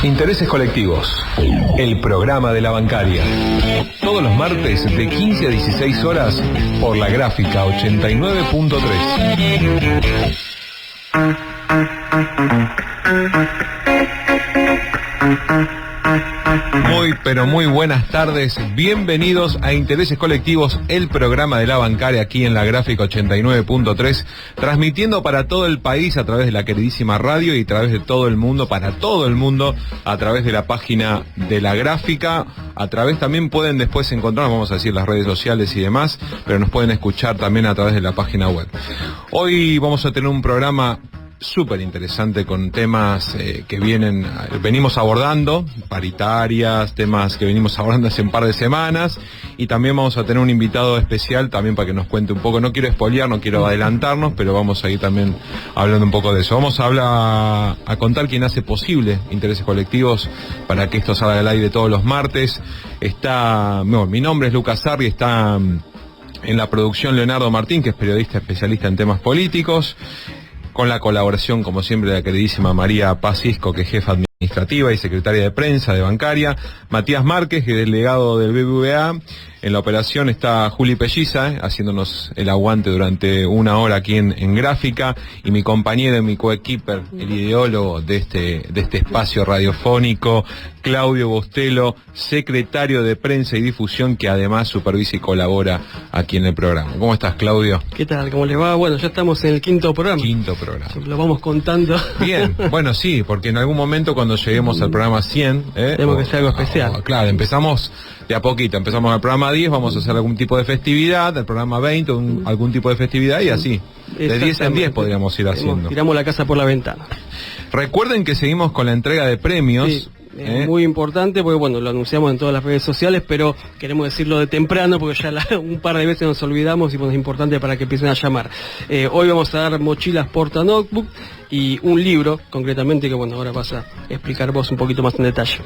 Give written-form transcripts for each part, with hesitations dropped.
Intereses colectivos, el programa de la bancaria. Todos los martes de 15 a 16 horas por la Gráfica 89.3. Muy buenas tardes, bienvenidos a Intereses Colectivos, el programa de la bancaria aquí en la Gráfica 89.3, transmitiendo para todo el país a través de la queridísima radio y a través de todo el mundo, para todo el mundo, a través de la página de la Gráfica, a través también pueden después encontrar, vamos a decir, las redes sociales y demás, pero nos pueden escuchar también a través de la página web. Hoy vamos a tener un programa súper interesante con temas que venimos abordando, paritarias, temas que venimos abordando hace un par de semanas, y también vamos a tener un invitado especial también para que nos cuente un poco. No quiero spoilear, no quiero adelantarnos, pero vamos a ir también hablando un poco de eso. Vamos a contar quién hace posible Intereses Colectivos para que esto salga al aire todos los martes. Mi nombre es Lucas Sarri, está en la producción Leonardo Martín, que es periodista especialista en temas políticos, con la colaboración, como siempre, de la queridísima María Pacisco, que es jefa administrativa y secretaria de prensa de Bancaria, Matías Márquez, que es delegado del BBVA. En la operación está Juli Pelliza, haciéndonos el aguante durante una hora aquí en Gráfica, y mi compañero y mi coequiper, el ideólogo de este espacio radiofónico, Claudio Bostelo, secretario de Prensa y Difusión, que además supervisa y colabora aquí en el programa. ¿Cómo estás, Claudio? ¿Qué tal? ¿Cómo les va? Bueno, ya estamos en el quinto programa. Lo vamos contando. Bien, bueno, sí, porque en algún momento cuando lleguemos al programa 100... tenemos que hacer algo especial. Claro, empezamos de a poquito, empezamos al programa 10, vamos a hacer algún tipo de festividad, el programa 20, algún tipo de festividad, y así. De 10 en 10 podríamos ir haciendo. Tiramos la casa por la ventana. Recuerden que seguimos con la entrega de premios. Sí. Muy importante, porque bueno, lo anunciamos en todas las redes sociales, pero queremos decirlo de temprano, porque ya un par de veces nos olvidamos, y bueno, es importante para que empiecen a llamar. Hoy vamos a dar mochilas Porta Notebook y un libro, concretamente, que bueno, ahora vas a explicar vos un poquito más en detalle.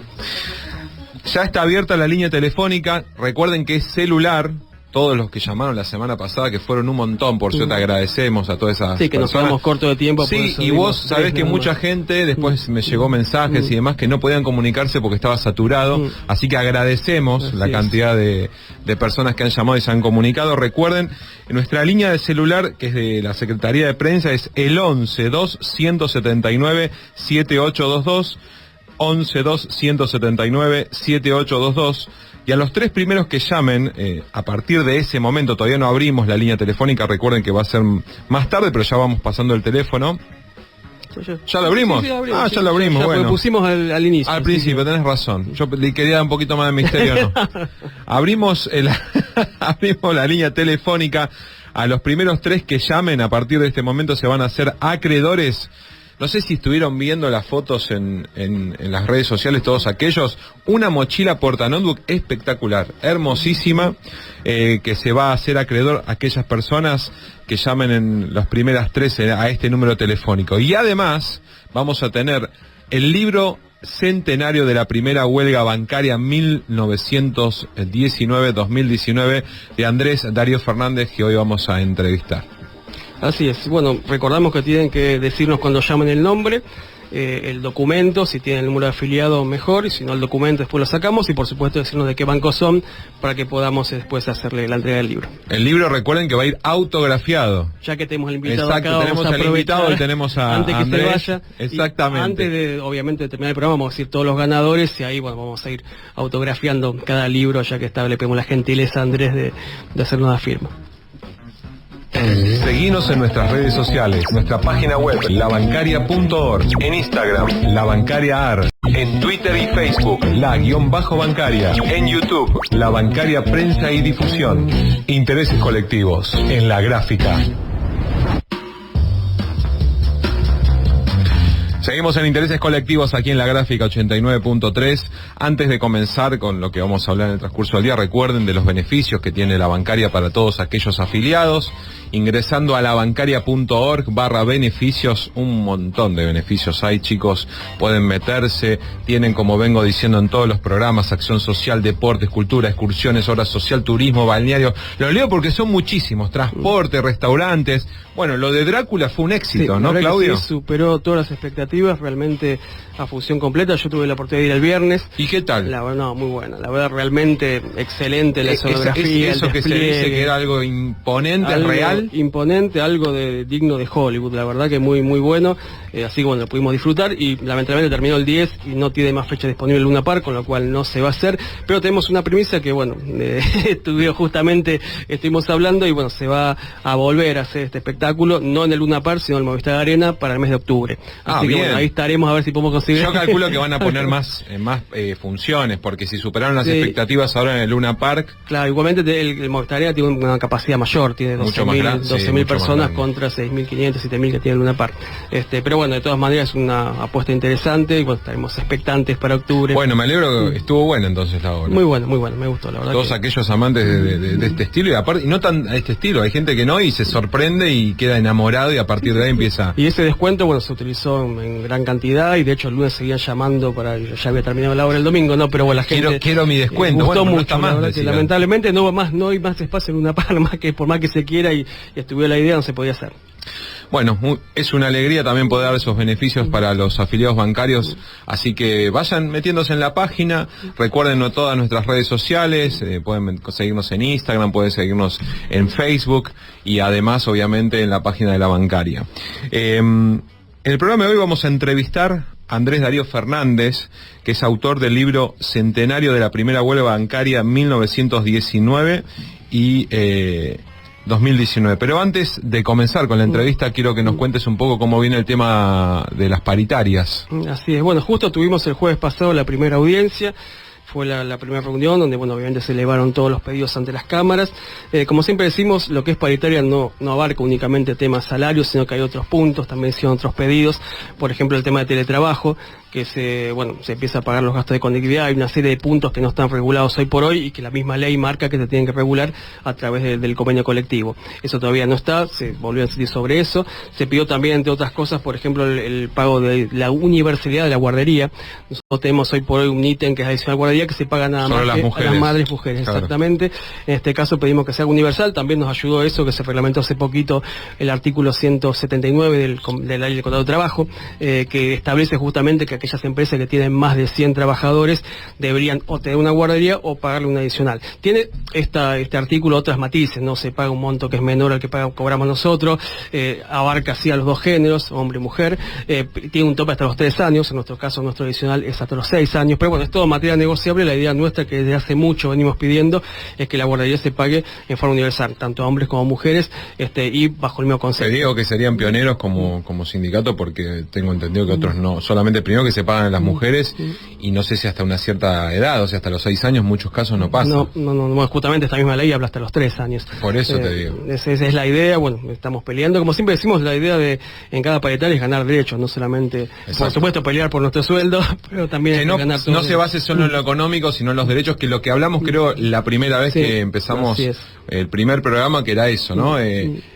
Ya está abierta la línea telefónica, recuerden que es celular. Todos los que llamaron la semana pasada, que fueron un montón, por cierto, agradecemos a todas esas personas. Sí, que nos quedamos cortos de tiempo. Sí, y vos sabés que mucha gente, después me llegó mensajes y demás, que no podían comunicarse porque estaba saturado, así que agradecemos la cantidad de personas que han llamado y se han comunicado. Recuerden, nuestra línea de celular, que es de la Secretaría de Prensa, es el 11-2-179-7822, 11-2-179-7822, y a los tres primeros que llamen, a partir de ese momento, todavía no abrimos la línea telefónica, recuerden que va a ser más tarde, pero ya vamos pasando el teléfono. ¿Ya lo abrimos? Sí, abrimos, ya lo abrimos, ya, bueno. Lo pusimos al inicio. Al principio, tenés razón. Yo quería dar un poquito más de misterio, ¿no? Abrimos la línea telefónica. A los primeros tres que llamen, a partir de este momento, se van a hacer acreedores. No sé si estuvieron viendo las fotos en las redes sociales, todos aquellos. Una mochila Porta Notebook espectacular, hermosísima, que se va a hacer acreedor a aquellas personas que llamen en las primeras tres a este número telefónico. Y además vamos a tener el libro centenario de la primera huelga bancaria 1919-2019 de Andrés Darío Fernández, que hoy vamos a entrevistar. Así es. Bueno, recordamos que tienen que decirnos cuando llamen el nombre, el documento, si tienen el número de afiliado mejor, y si no el documento después lo sacamos, y por supuesto decirnos de qué banco son para que podamos después hacerle la entrega del libro. El libro, recuerden que va a ir autografiado. Ya que tenemos el invitado. Exacto, acá, tenemos al invitado y tenemos a antes que Andrés. Se vaya. Exactamente. Antes de, obviamente, de terminar el programa, vamos a decir todos los ganadores, y ahí bueno, vamos a ir autografiando cada libro, ya que le pedimos la gentileza a Andrés de hacernos la firma. Seguinos en nuestras redes sociales, nuestra página web, labancaria.org, en Instagram, labancariaar, en Twitter y Facebook, la_bancaria, en YouTube, La Bancaria Prensa y Difusión. Intereses colectivos, en la Gráfica. Seguimos en Intereses Colectivos aquí en la Gráfica 89.3. Antes de comenzar con lo que vamos a hablar en el transcurso del día, recuerden de los beneficios que tiene la bancaria para todos aquellos afiliados. Ingresando a labancaria.org/beneficios, un montón de beneficios hay, chicos. Pueden meterse, tienen, como vengo diciendo en todos los programas, acción social, deportes, cultura, excursiones, obra social, turismo, balneario. Lo leo porque son muchísimos, transporte, restaurantes. Bueno, lo de Drácula fue un éxito, sí, ¿no, Claudio? Sí, superó todas las expectativas. expectativas, realmente a función completa. Yo tuve la oportunidad de ir el viernes. ¿Y qué tal? La verdad, no, muy buena. La verdad, realmente excelente la escenografía. Eso que se dice que era algo imponente, algo real. Imponente, algo digno de Hollywood. La verdad que muy bueno. Así que bueno, lo pudimos disfrutar y lamentablemente terminó el 10 y no tiene más fecha disponible el Luna Park, con lo cual no se va a hacer. Pero tenemos una premisa que bueno, justamente estuvimos hablando y bueno, se va a volver a hacer este espectáculo, no en el Luna Park, sino en el Movistar Arena para el mes de octubre. Así que bueno, ahí estaremos a ver si podemos conseguir. Yo calculo que van a poner más funciones, porque si superaron las expectativas ahora en el Luna Park. Claro, igualmente el Movistar Arena tiene una capacidad mayor, tiene 12.000 personas contra 6.500, 7.000 que tiene el Luna Park. Pero bueno, de todas maneras es una apuesta interesante y bueno, estaremos expectantes para octubre. Bueno, me alegro, estuvo buena entonces la obra. Muy bueno, me gustó, la verdad. Todos aquellos amantes de este estilo, y aparte, y no tan a este estilo, hay gente que no y se sorprende y queda enamorado y a partir de ahí empieza. Y ese descuento, bueno, se utilizó en gran cantidad y de hecho el lunes seguían llamando para, ya había terminado la obra el domingo, ¿no? Pero bueno, la gente quiero mi descuento, gustó mucho, no está más, que lamentablemente no hay más espacio en una par, más que por más que se quiera y estuviera la idea no se podía hacer. Bueno, es una alegría también poder dar esos beneficios para los afiliados bancarios, así que vayan metiéndose en la página, recuerden todas nuestras redes sociales, pueden seguirnos en Instagram, pueden seguirnos en Facebook y además obviamente en la página de la bancaria. En el programa de hoy vamos a entrevistar a Andrés Darío Fernández, que es autor del libro Centenario de la Primera Huelga Bancaria 1919 y 2019. Pero antes de comenzar con la entrevista, quiero que nos cuentes un poco cómo viene el tema de las paritarias. Así es, bueno, justo tuvimos el jueves pasado la primera audiencia. Fue la primera reunión donde, bueno, obviamente se elevaron todos los pedidos ante las cámaras. Como siempre decimos, lo que es paritaria no abarca únicamente temas salarios, sino que hay otros puntos, también son otros pedidos. Por ejemplo, el tema de teletrabajo, que se empieza a pagar los gastos de conectividad. Hay una serie de puntos que no están regulados hoy por hoy y que la misma ley marca que se tienen que regular a través del convenio colectivo. Eso todavía no está, se volvió a insistir sobre eso. Se pidió también, entre otras cosas, por ejemplo, el pago de la universalidad de la guardería. Nosotros tenemos hoy por hoy un ítem que es adicional guardería que se paga nada más a las madres y mujeres, claro. Exactamente. En este caso pedimos que sea universal. También nos ayudó eso, que se reglamentó hace poquito el artículo 179 de la ley de contrato de trabajo, que establece justamente que aquellas empresas que tienen más de 100 trabajadores deberían o tener una guardería o pagarle una adicional. Tiene este artículo otras matices, no se paga un monto que es menor al que cobramos nosotros, abarca así a los dos géneros, hombre y mujer, tiene un tope hasta los 3 años, en nuestro caso nuestro adicional es hasta los 6 años, pero bueno, es todo materia negociable. La idea nuestra, que desde hace mucho venimos pidiendo, es que la guardería se pague en forma universal, tanto a hombres como a mujeres, y bajo el mismo concepto. Te digo que serían pioneros como sindicato, porque tengo entendido que otros no, solamente primero que se pagan a las mujeres, y no sé si hasta una cierta edad, o sea, hasta los 6 años en muchos casos no pasa. No, justamente esta misma ley habla hasta los 3 años. Por eso te digo. Esa es la idea, bueno, estamos peleando, como siempre decimos, la idea en cada paritaria es ganar derechos, no solamente, exacto, por supuesto, pelear por nuestro sueldo, pero también que ganar todo. No se base solo en lo económico, sino en los derechos, que lo que hablamos creo la primera vez que empezamos el primer programa, que era eso, ¿no?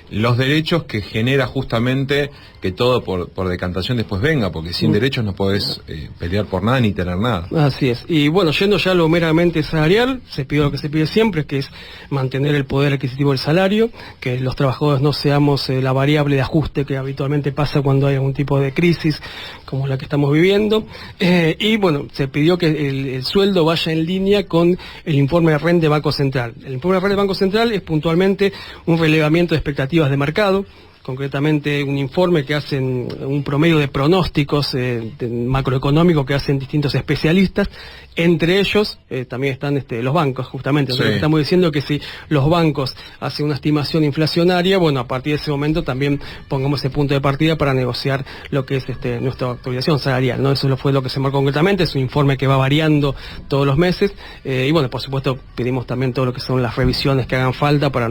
Los derechos que genera justamente que todo por decantación después venga, porque sin derechos no podés pelear por nada ni tener nada. Así es. Y bueno, yendo ya a lo meramente salarial, se pide lo que se pide siempre, que es mantener el poder adquisitivo del salario, que los trabajadores no seamos la variable de ajuste que habitualmente pasa cuando hay algún tipo de crisis como la que estamos viviendo. Y bueno, se pidió que el sueldo vaya en línea con el informe de renta de Banco Central. El informe de renta de Banco Central es puntualmente un relevamiento de expectativas de mercado, concretamente un informe que hacen un promedio de pronósticos macroeconómicos que hacen distintos especialistas. Entre ellos también están los bancos, justamente. Entonces, estamos diciendo que si los bancos hacen una estimación inflacionaria, bueno, a partir de ese momento también pongamos ese punto de partida para negociar lo que es nuestra actualización salarial, ¿no? Eso fue lo que se marcó concretamente, es un informe que va variando todos los meses, y bueno, por supuesto pedimos también todo lo que son las revisiones que hagan falta para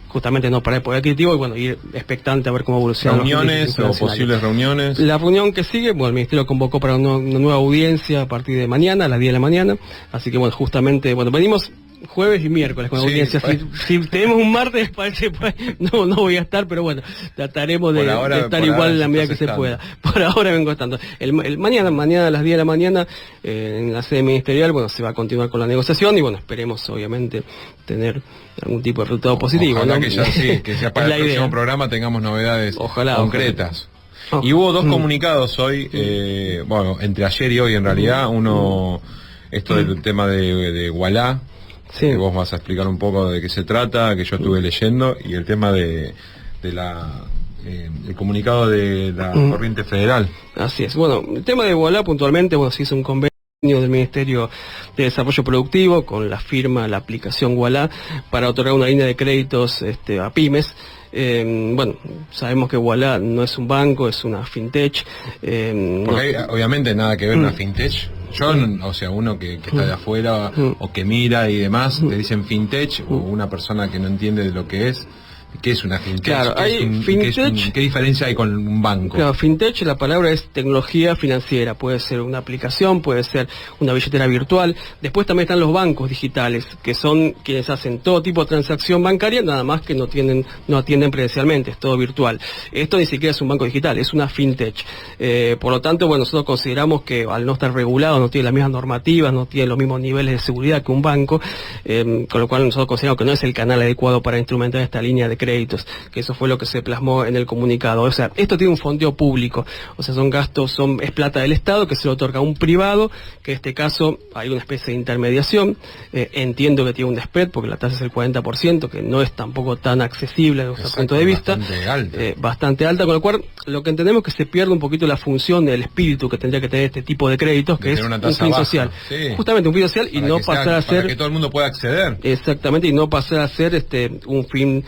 justamente no parar el poder adquisitivo y bueno, ir expectante a ver cómo evolucionan reuniones o posibles reuniones. La reunión que sigue, bueno, el Ministerio convocó para una nueva audiencia a partir de mañana, a las 10 de la mañana, así que bueno, justamente, bueno, venimos jueves y miércoles con la audiencia. Si tenemos un martes, parece no voy a estar, pero bueno, trataremos de estar igual en la medida que se pueda. Por ahora vengo estando. Mañana a las 10 de la mañana, en la sede ministerial, bueno, se va a continuar con la negociación y bueno, esperemos obviamente tener algún tipo de resultado positivo. Ojalá, ¿no? que ya para el próximo programa tengamos novedades concretas. Y hubo dos comunicados hoy, bueno, entre ayer y hoy en realidad, uno, esto del tema de Ualá, Sí. que vos vas a explicar un poco de qué se trata, que yo estuve leyendo, y el tema de el comunicado de la Corriente Federal. Así es. Bueno, el tema de Ualá puntualmente, bueno, se hizo un convenio del Ministerio de Desarrollo Productivo con la firma, la aplicación Ualá, para otorgar una línea de créditos a pymes. Bueno, sabemos que Ualá no es un banco, es una fintech. Porque hay, obviamente, nada que ver una fintech. Yo, o sea, uno que está de afuera o que mira y demás, te dicen fintech, o una persona que no entiende de lo que es. ¿Qué es una fintech? Claro, ¿Qué diferencia hay con un banco? Claro, fintech, la palabra es tecnología financiera. Puede ser una aplicación, puede ser una billetera virtual. Después también están los bancos digitales, que son quienes hacen todo tipo de transacción bancaria, nada más que no atienden presencialmente, es todo virtual. Esto ni siquiera es un banco digital, es una fintech. Por lo tanto, bueno, nosotros consideramos que al no estar regulado, no tiene las mismas normativas, no tiene los mismos niveles de seguridad que un banco, con lo cual nosotros consideramos que no es el canal adecuado para instrumentar esta línea de créditos, que eso fue lo que se plasmó en el comunicado. O sea, esto tiene un fondeo público, o sea, son gastos, es plata del Estado que se le otorga a un privado, que en este caso hay una especie de intermediación. Entiendo que tiene un spread, porque la tasa es el 40%, que no es tampoco tan accesible desde nuestro punto de vista. Bastante alta, con lo cual lo que entendemos es que se pierde un poquito la función del espíritu que tendría que tener este tipo de créditos, que es un fin social. Sí. Justamente un fin social, y no pasar a ser... Para que todo el mundo pueda acceder. Exactamente, y no pasar a ser un fin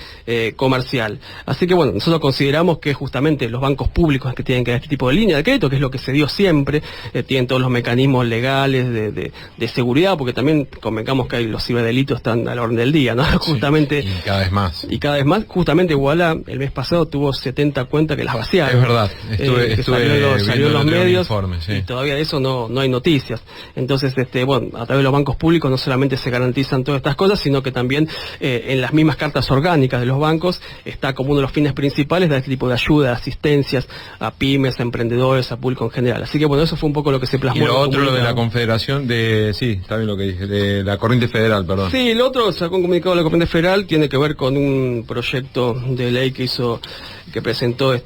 comercial. Así que bueno, nosotros consideramos que justamente los bancos públicos que tienen que dar este tipo de línea de crédito, que es lo que se dio siempre, tienen todos los mecanismos legales de seguridad, porque también convengamos que los ciberdelitos están a la orden del día, ¿no? Sí, justamente. Y cada vez más. Y cada vez más, justamente Ualá el mes pasado tuvo 70 cuentas que las vaciaron. Es verdad, salió en los medios, informe, sí. Y todavía de eso no hay noticias. Entonces, bueno, a través de los bancos públicos no solamente se garantizan todas estas cosas, sino que también en las mismas cartas orgánicas de los bancos está como uno de los fines principales de este tipo de ayuda, asistencias a pymes, a emprendedores, a público en general. Así que bueno, eso fue un poco lo que se plasmó. Y lo otro, lo de la Confederación sí, está bien lo que dije, de la Corriente Federal, perdón. Sí, lo otro, sacó un comunicado de la Corriente Federal, tiene que ver con un proyecto de ley que presentó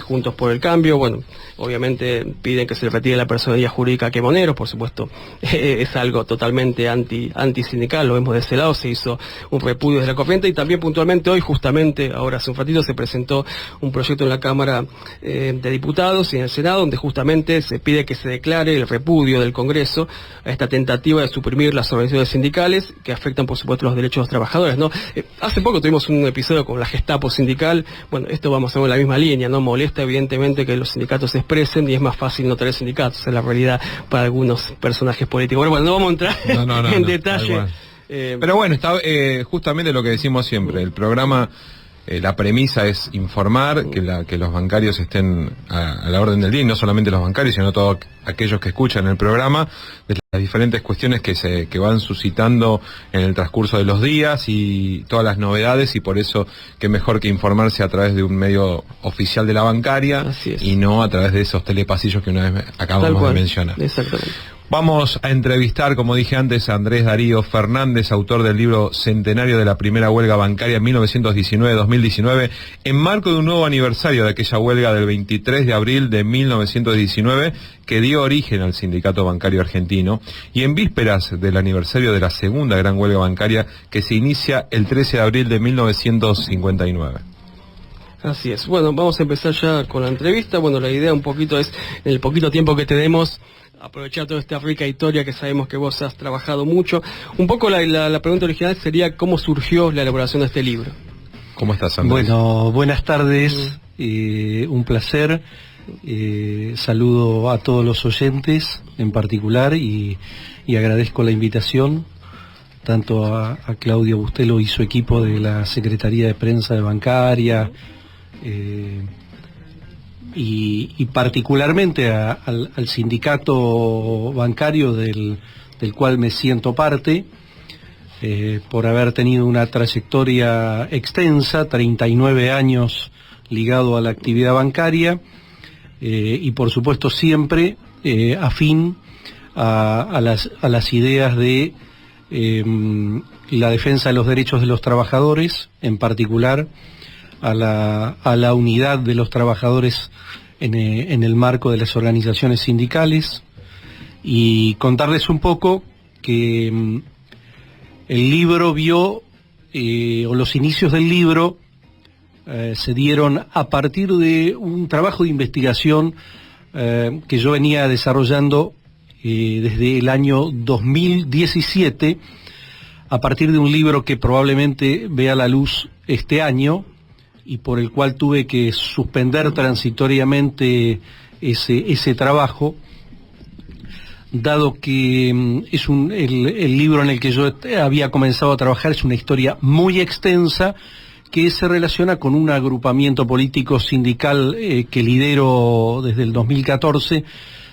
Juntos por el Cambio. Bueno, obviamente piden que se retire la personería jurídica que Moneros, por supuesto, es algo totalmente antisindical, lo vemos de ese lado, se hizo un repudio de la corriente, y también puntualmente hoy, justamente, ahora hace un ratito, se presentó un proyecto en la Cámara de Diputados y en el Senado, donde justamente se pide que se declare el repudio del Congreso a esta tentativa de suprimir las organizaciones sindicales que afectan, por supuesto, los derechos de los trabajadores, ¿no? Hace poco tuvimos un episodio con la Gestapo sindical. Bueno, esto vamos a ver en la misma línea, ¿no? Molesta evidentemente que los sindicatos se expresen, y es más fácil no tener sindicatos, es la realidad para algunos personajes políticos. Bueno, no vamos a entrar en detalle. Pero bueno, está justamente lo que decimos siempre, el programa, la premisa es informar, que los bancarios estén a la orden del día, y no solamente los bancarios, sino todos aquellos que escuchan el programa, de las diferentes cuestiones que van suscitando en el transcurso de los días y todas las novedades, y por eso que mejor que informarse a través de un medio oficial de la bancaria y no a través de esos telepasillos que una vez acabamos de mencionar. Exactamente. Vamos a entrevistar, como dije antes, a Andrés Darío Fernández, autor del libro Centenario de la Primera Huelga Bancaria 1919-2019, en marco de un nuevo aniversario de aquella huelga del 23 de abril de 1919, que dio origen al Sindicato Bancario Argentino, y en vísperas del aniversario de la segunda gran huelga bancaria, que se inicia el 13 de abril de 1959. Así es. Bueno, vamos a empezar ya con la entrevista. Bueno, la idea un poquito es, en el poquito tiempo que tenemos, aprovechar toda esta rica historia que sabemos que vos has trabajado mucho. Un poco la pregunta original sería cómo surgió la elaboración de este libro. ¿Cómo estás, Andrés? Bueno, buenas tardes, un placer. Saludo a todos los oyentes en particular y agradezco la invitación tanto a Claudio Bustelo y su equipo de la Secretaría de Prensa de Bancaria, y particularmente al sindicato bancario del cual me siento parte, por haber tenido una trayectoria extensa, 39 años ligado a la actividad bancaria, y por supuesto siempre afín a las ideas de la defensa de los derechos de los trabajadores, en particular a la unidad de los trabajadores en el marco de las organizaciones sindicales, y contarles un poco que el libro vio, o los inicios del libro se dieron a partir de un trabajo de investigación que yo venía desarrollando desde el año 2017, a partir de un libro que probablemente vea la luz este año y por el cual tuve que suspender transitoriamente ese trabajo, dado que el libro en el que yo había comenzado a trabajar es una historia muy extensa que se relaciona con un agrupamiento político sindical que lidero desde el 2014,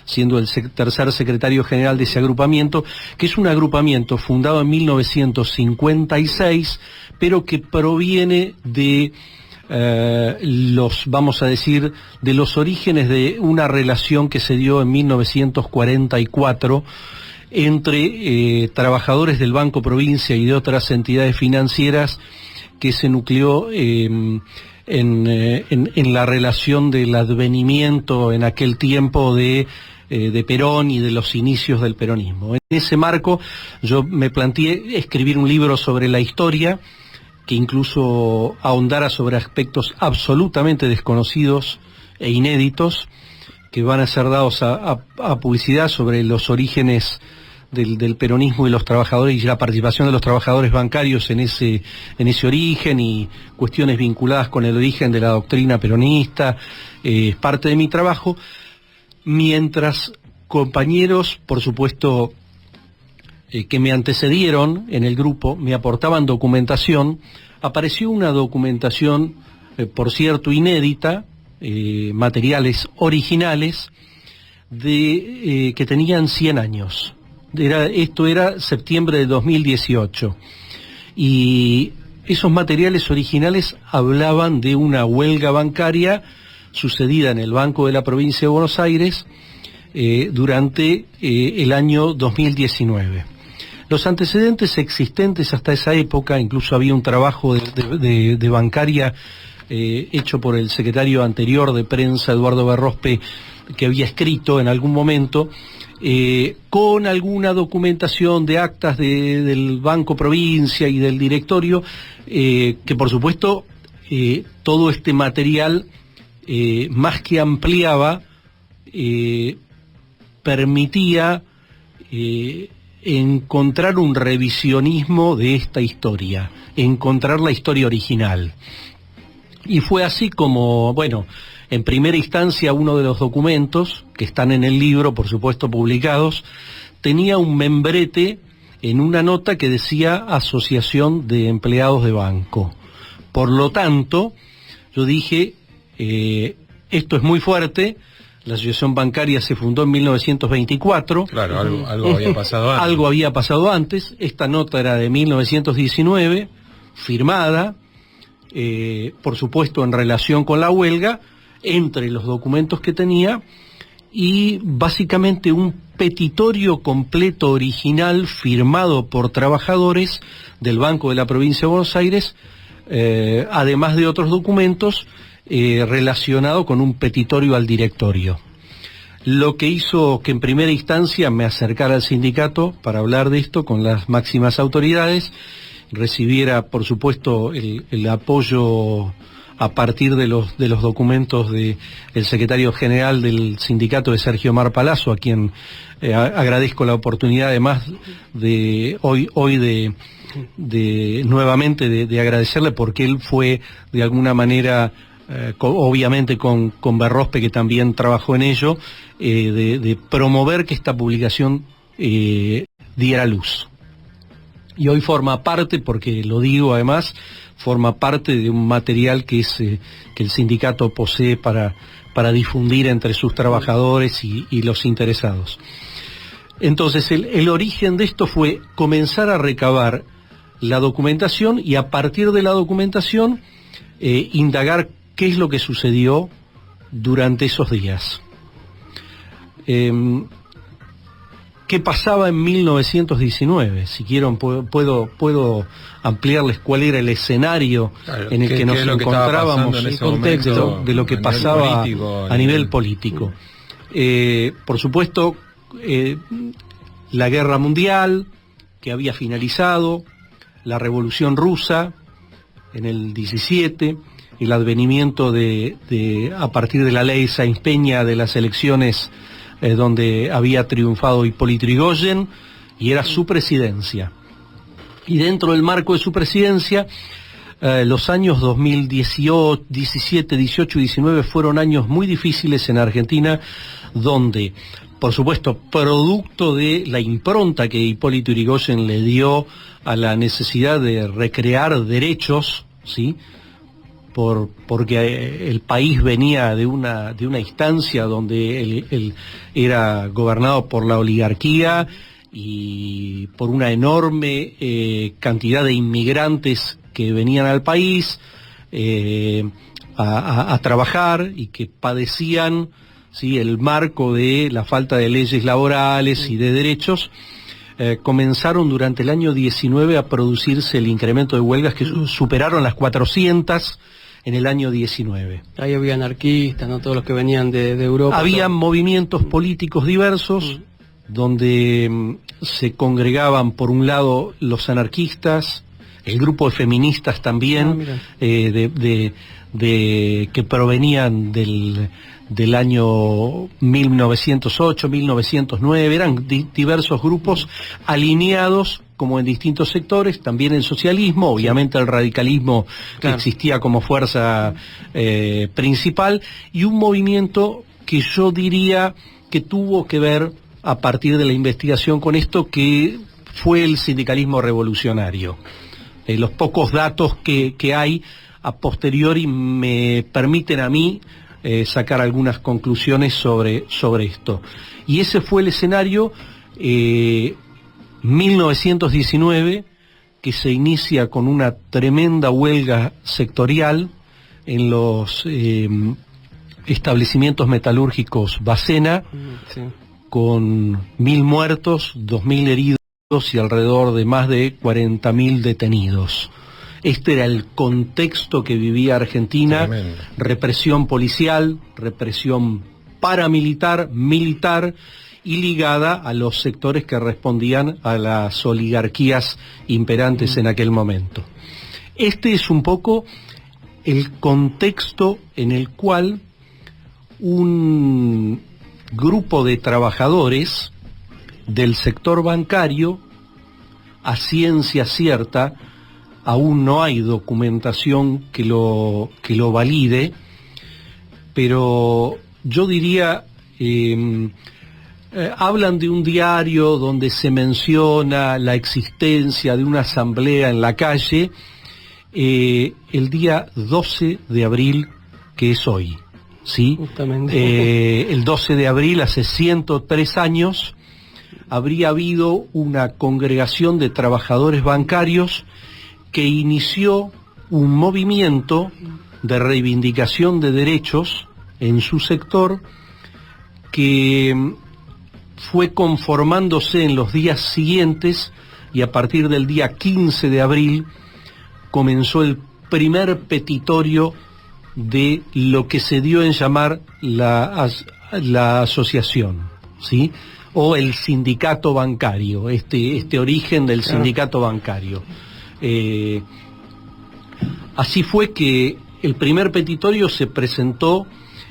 siendo el tercer secretario general de ese agrupamiento, que es un agrupamiento fundado en 1956, pero que proviene de vamos a decir, de los orígenes de una relación que se dio en 1944 entre trabajadores del Banco Provincia y de otras entidades financieras, que se nucleó en la relación del advenimiento en aquel tiempo de Perón y de los inicios del peronismo. En ese marco yo me planteé escribir un libro sobre la historia, que incluso ahondara sobre aspectos absolutamente desconocidos e inéditos, que van a ser dados a publicidad, sobre los orígenes del peronismo y los trabajadores, y la participación de los trabajadores bancarios en ese origen, y cuestiones vinculadas con el origen de la doctrina peronista. Es parte de mi trabajo, mientras compañeros, por supuesto, que me antecedieron en el grupo, me aportaban documentación. Apareció una documentación, por cierto, inédita, materiales originales, que tenían 100 años. Esto era septiembre de 2018. Y esos materiales originales hablaban de una huelga bancaria sucedida en el Banco de la Provincia de Buenos Aires durante el año 2019. Los antecedentes existentes hasta esa época, incluso había un trabajo de bancaria hecho por el secretario anterior de prensa, Eduardo Berrospe, que había escrito en algún momento, con alguna documentación de actas del Banco Provincia y del directorio, que por supuesto todo este material, más que ampliaba, permitía encontrar un revisionismo de esta historia, encontrar la historia original. Y fue así como, bueno, en primera instancia uno de los documentos, que están en el libro, por supuesto publicados, tenía un membrete en una nota que decía Asociación de Empleados de Banco. Por lo tanto, yo dije, esto es muy fuerte. La asociación bancaria se fundó en 1924. Claro, algo había pasado antes. Algo había pasado antes. Esta nota era de 1919, firmada, por supuesto en relación con la huelga, entre los documentos que tenía, y básicamente un petitorio completo original firmado por trabajadores del Banco de la Provincia de Buenos Aires, además de otros documentos relacionado con un petitorio al directorio. Lo que hizo que en primera instancia me acercara al sindicato para hablar de esto con las máximas autoridades, recibiera por supuesto el apoyo a partir de los documentos del secretario general del sindicato, de Sergio Mar Palazzo, a quien agradezco la oportunidad además de hoy nuevamente de agradecerle, porque él fue de alguna manera, obviamente con Berrospe, que también trabajó en ello, de promover que esta publicación diera luz. Y hoy forma parte, porque lo digo además, forma parte de un material que el sindicato posee para difundir entre sus trabajadores y los interesados. Entonces el origen de esto fue comenzar a recabar la documentación, y a partir de la documentación indagar qué es lo que sucedió durante esos días. ¿Qué pasaba en 1919? Si quieren puedo ampliarles cuál era el escenario en el que nos encontrábamos, en el ese contexto momento, de lo que pasaba a nivel político. Por supuesto, la guerra mundial que había finalizado, la Revolución Rusa en el 17, el advenimiento a partir de la ley Sáenz-Peña de las elecciones donde había triunfado Hipólito Yrigoyen, y era su presidencia. Y dentro del marco de su presidencia, los años 2018, 17, 18 y 19 fueron años muy difíciles en Argentina, donde, por supuesto, producto de la impronta que Hipólito Yrigoyen le dio a la necesidad de recrear derechos, ¿sí?, porque el país venía de una instancia donde él era gobernado por la oligarquía y por una enorme cantidad de inmigrantes que venían al país a trabajar y que padecían, ¿sí?, el marco de la falta de leyes laborales y de derechos. Comenzaron durante el año 19 a producirse el incremento de huelgas que superaron las 400 en el año 19. Ahí había anarquistas, ¿no? Todos los que venían de Europa. Había movimientos políticos diversos, donde se congregaban, por un lado, los anarquistas, el grupo de feministas también, que provenían del año 1908, 1909, eran diversos grupos alineados como en distintos sectores, también el socialismo, obviamente el radicalismo que existía como fuerza principal, y un movimiento que yo diría que tuvo que ver, a partir de la investigación con esto, que fue el sindicalismo revolucionario. Los pocos datos que hay a posteriori me permiten a mí sacar algunas conclusiones sobre esto. Y ese fue el escenario 1919, que se inicia con una tremenda huelga sectorial en los establecimientos metalúrgicos Bacena, con 1.000 muertos, 2.000 heridos y alrededor de más de 40.000 detenidos. Este era el contexto que vivía Argentina: tremendo. Represión policial, represión paramilitar, militar, y ligada a los sectores que respondían a las oligarquías imperantes en aquel momento. Este es un poco el contexto en el cual un grupo de trabajadores del sector bancario, a ciencia cierta, aún no hay documentación que lo valide, pero yo diría, hablan de un diario donde se menciona la existencia de una asamblea en la calle el día 12 de abril, que es hoy, ¿sí? Justamente. El 12 de abril, hace 103 años, habría habido una congregación de trabajadores bancarios que inició un movimiento de reivindicación de derechos en su sector, que fue conformándose en los días siguientes, y a partir del día 15 de abril comenzó el primer petitorio de lo que se dio en llamar la asociación, ¿sí?, o el sindicato bancario, este origen del sindicato bancario. Así fue que el primer petitorio se presentó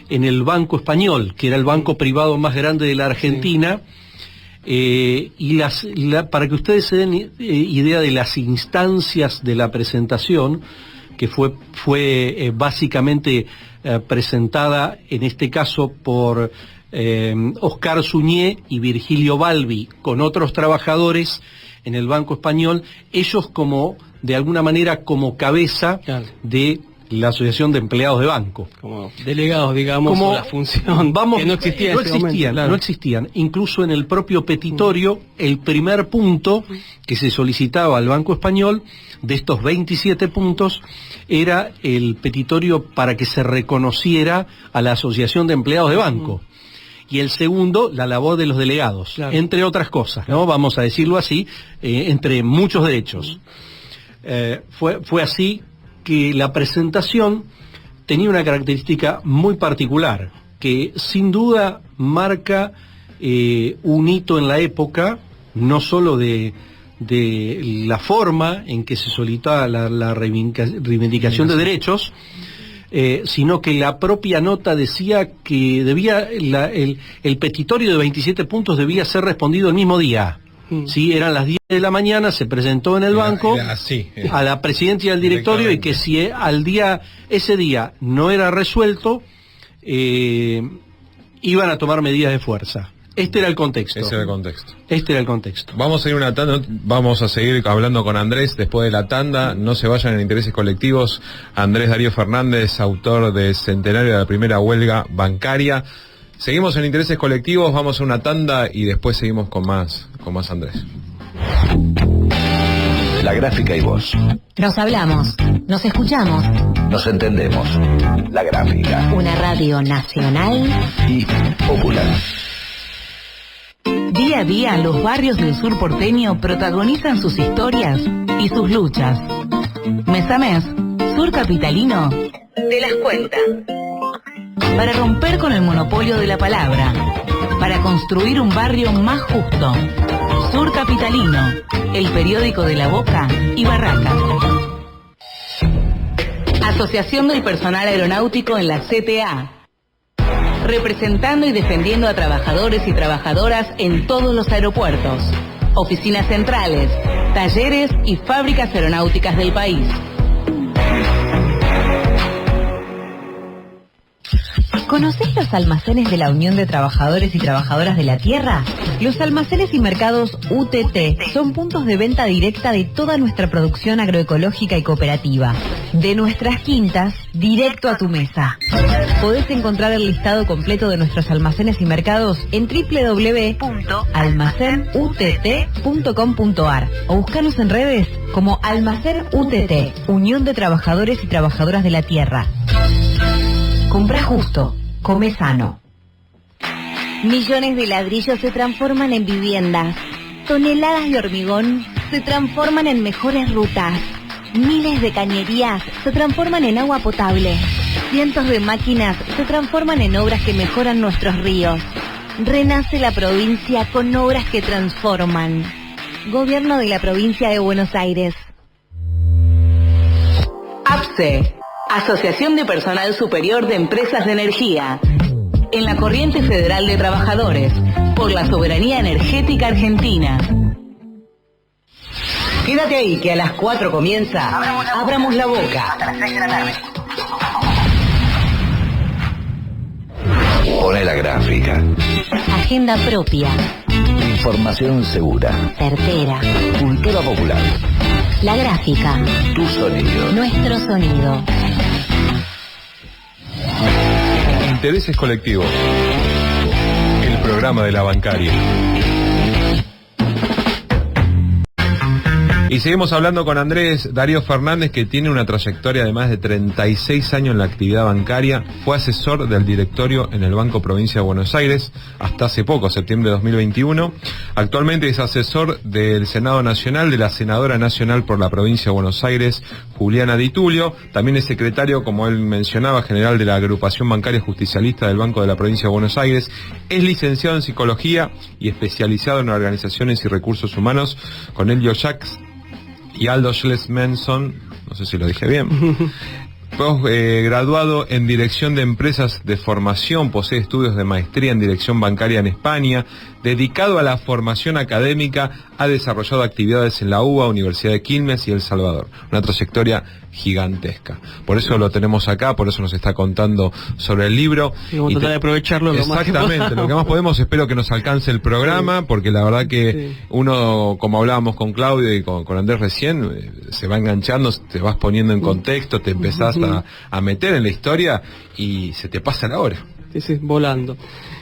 en el Banco Español, que era el banco privado más grande de la Argentina, y para que ustedes se den idea de las instancias de la presentación, que fue básicamente presentada en este caso por Oscar Suñé y Virgilio Balbi, con otros trabajadores en el Banco Español, ellos como, de alguna manera, como cabeza de la Asociación de Empleados de Banco. Como delegados, digamos, como la función, que no existía en ese momento, claro. No existían. Incluso en el propio petitorio, el primer punto que se solicitaba al Banco Español, de estos 27 puntos, era el petitorio para que se reconociera a la Asociación de Empleados de Banco. y el segundo, la labor de los delegados, claro, entre otras cosas, ¿no? Vamos a decirlo así, entre muchos derechos. Fue así que la presentación tenía una característica muy particular, que sin duda marca un hito en la época, no solo de la forma en que se solicitaba la reivindicación de derechos, sino que la propia nota decía que el petitorio de 27 puntos debía ser respondido el mismo día. Sí, eran las 10 de la mañana, se presentó en el banco a la presidencia del directorio, y que si ese día no era resuelto, iban a tomar medidas de fuerza. Este era el contexto. Vamos a ir una tanda, vamos a seguir hablando con Andrés después de la tanda. No se vayan en Intereses Colectivos. Andrés Darío Fernández, autor de Centenario de la Primera Huelga Bancaria. Seguimos en Intereses Colectivos, vamos a una tanda y después seguimos con más Andrés. La Gráfica y vos. Nos hablamos, nos escuchamos, nos entendemos. La Gráfica. Una radio nacional y popular. Día a día, los barrios del sur porteño protagonizan sus historias y sus luchas. Mes a mes, Sur Capitalino te las cuenta. Para romper con el monopolio de la palabra, para construir un barrio más justo. Sur Capitalino, el periódico de La Boca y Barracas. Asociación del Personal Aeronáutico en la CTA. Representando y defendiendo a trabajadores y trabajadoras en todos los aeropuertos, oficinas centrales, talleres y fábricas aeronáuticas del país. ¿Conocés los almacenes de la Unión de Trabajadores y Trabajadoras de la Tierra? Los almacenes y mercados UTT son puntos de venta directa de toda nuestra producción agroecológica y cooperativa. De nuestras quintas, directo a tu mesa. Podés encontrar el listado completo de nuestros almacenes y mercados en www.almacenutt.com.ar o buscanos en redes como Almacén UTT, Unión de Trabajadores y Trabajadoras de la Tierra. Comprá justo, come sano. Millones de ladrillos se transforman en viviendas. Toneladas de hormigón se transforman en mejores rutas. Miles de cañerías se transforman en agua potable. Cientos de máquinas se transforman en obras que mejoran nuestros ríos. Renace la provincia con obras que transforman. Gobierno de la Provincia de Buenos Aires. APSE, Asociación de Personal Superior de Empresas de Energía. En la Corriente Federal de Trabajadores, por la soberanía energética argentina. Quédate ahí que a las 4 comienza Abramos la Boca. Hasta las 6 de la tarde. Pone La Gráfica. Agenda propia. Información segura. Certera. Cultura popular. La Gráfica. Tu sonido. Nuestro sonido. Intereses Colectivos. El programa de la bancaria. Y seguimos hablando con Andrés Darío Fernández, que tiene una trayectoria de más de 36 años en la actividad bancaria. Fue asesor del directorio en el Banco Provincia de Buenos Aires hasta hace poco, septiembre de 2021. Actualmente es asesor del Senado Nacional de la senadora nacional por la Provincia de Buenos Aires, Juliana Di Tulio. También es secretario, como él mencionaba, general de la Agrupación Bancaria Justicialista del Banco de la Provincia de Buenos Aires. Es licenciado en Psicología y especializado en Organizaciones y Recursos Humanos con Elio Jacques y Aldo Schles-Manson, no sé si lo dije bien. Graduado en Dirección de Empresas de Formación, posee estudios de maestría en Dirección Bancaria en España. Dedicado a la formación académica, ha desarrollado actividades en la UBA, Universidad de Quilmes y El Salvador. Una trayectoria gigantesca. Por eso lo tenemos acá, por eso nos está contando sobre el libro. Y vamos a tratar de aprovecharlo lo más que exactamente, lo que más podemos. Espero que nos alcance el programa, porque la verdad que uno, como hablábamos con Claudio y con Andrés recién, se va enganchando, te vas poniendo en contexto, te empezás a meter en la historia y se te pasa la hora. Sí, volando.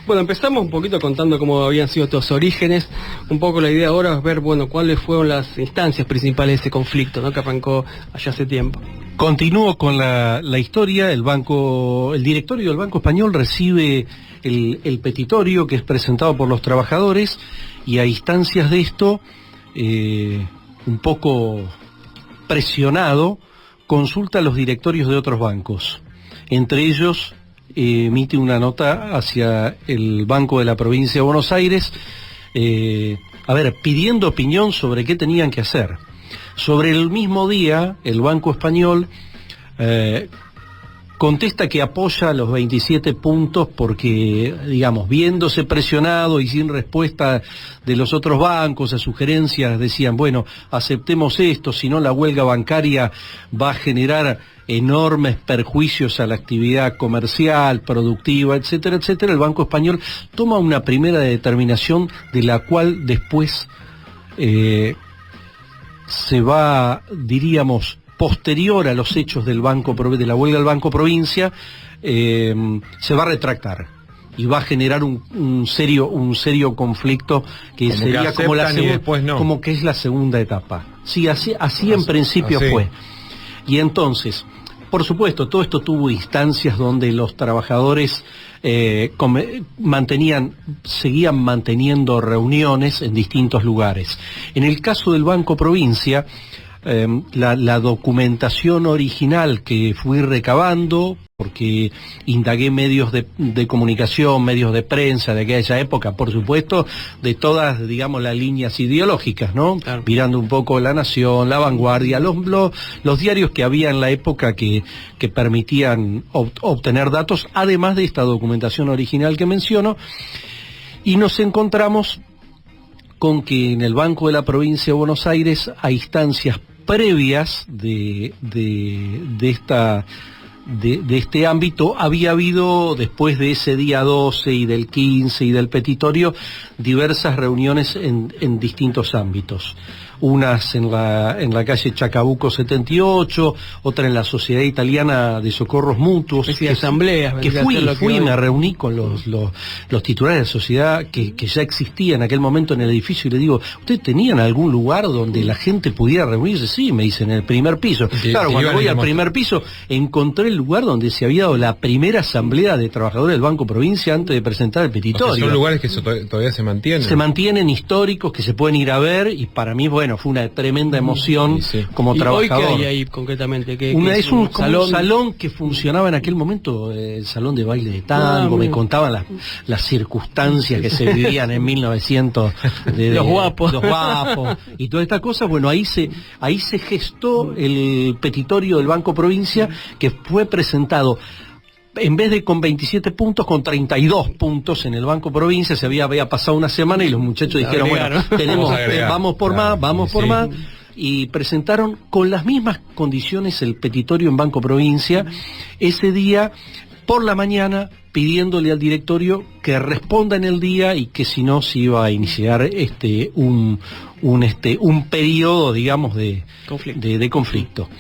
Bueno, empezamos un poquito contando cómo habían sido estos orígenes. Un poco la idea ahora es ver, bueno, cuáles fueron las instancias principales de ese conflicto, ¿no?, que arrancó allá hace tiempo. Continúo con la historia. El directorio del Banco Español recibe el petitorio que es presentado por los trabajadores, y a instancias de esto, un poco presionado, consulta a los directorios de otros bancos. Entre ellos emite una nota hacia el Banco de la Provincia de Buenos Aires, pidiendo opinión sobre qué tenían que hacer. Sobre el mismo día, el Banco Español contesta que apoya los 27 puntos porque, digamos, viéndose presionado y sin respuesta de los otros bancos a sugerencias, decían, bueno, aceptemos esto, si no la huelga bancaria va a generar enormes perjuicios a la actividad comercial, productiva, etcétera, etcétera. El Banco Español toma una primera determinación de la cual después se va, diríamos, posterior a los hechos de la huelga del Banco Provincia, se va a retractar y va a generar un serio conflicto que como sería que como que es la segunda etapa. Sí, así en principio fue. Y entonces, por supuesto, todo esto tuvo instancias donde los trabajadores seguían manteniendo reuniones en distintos lugares. En el caso del Banco Provincia, la documentación original que fui recabando, porque indagué medios de comunicación, medios de prensa de aquella época, por supuesto, de todas, digamos, las líneas ideológicas, ¿no? Claro. Mirando un poco La Nación, La Vanguardia, los diarios que había en la época que permitían obtener datos, además de esta documentación original que menciono, y nos encontramos con que en el Banco de la Provincia de Buenos Aires, a instancias previas de este ámbito, había habido, después de ese día 12 y del 15 y del petitorio, diversas reuniones en distintos ámbitos. Unas en la calle Chacabuco 78, otra en la Sociedad Italiana de Socorros Mutuos. Asambleas. Que fui y me reuní con los titulares de la sociedad que ya existía en aquel momento en el edificio, y le digo, ¿ustedes tenían algún lugar donde la gente pudiera reunirse? Sí, me dicen, en el primer piso. Claro, cuando voy al primer piso, encontré el lugar donde se había dado la primera asamblea de trabajadores del Banco Provincia antes de presentar el petitorio. O sea, son lugares que todavía se mantienen. Se mantienen, históricos, que se pueden ir a ver, y para mí, bueno, fue una tremenda emoción como trabajador. ¿Y hoy qué hay ahí concretamente? Es un salón que funcionaba en aquel momento, el salón de baile de tango, me contaban las circunstancias que se vivían en 1900, los guapos y toda esta cosa. Bueno, ahí se gestó el petitorio del Banco Provincia, que fue presentado, en vez de con 27 puntos, con 32 puntos en el Banco Provincia. Había pasado una semana y los muchachos dijeron, bueno, vamos por más, y presentaron con las mismas condiciones el petitorio en Banco Provincia ese día por la mañana, pidiéndole al directorio que responda en el día, y que si no se iba a iniciar un periodo, digamos, de conflicto.